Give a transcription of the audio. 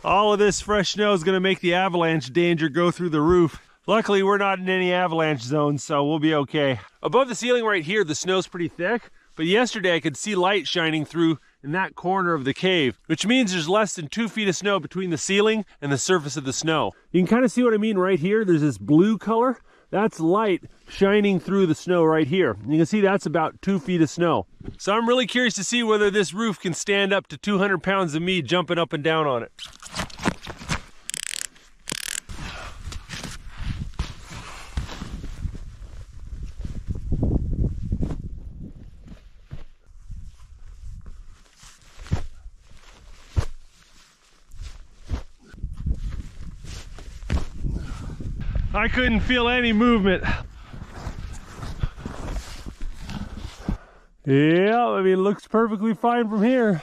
All of this fresh snow is going to make the avalanche danger go through the roof. Luckily, we're not in any avalanche zones, so we'll be okay. Above the ceiling right here, the snow's pretty thick, but yesterday I could see light shining through in that corner of the cave, which means there's less than 2 feet of snow between the ceiling and the surface of the snow. You can kind of see what I mean right here. There's this blue color. That's light shining through the snow right here. You can see that's about 2 feet of snow. So I'm really curious to see whether this roof can stand up to 200 pounds of me jumping up and down on it. I couldn't feel any movement. Yeah, I mean, it looks perfectly fine from here.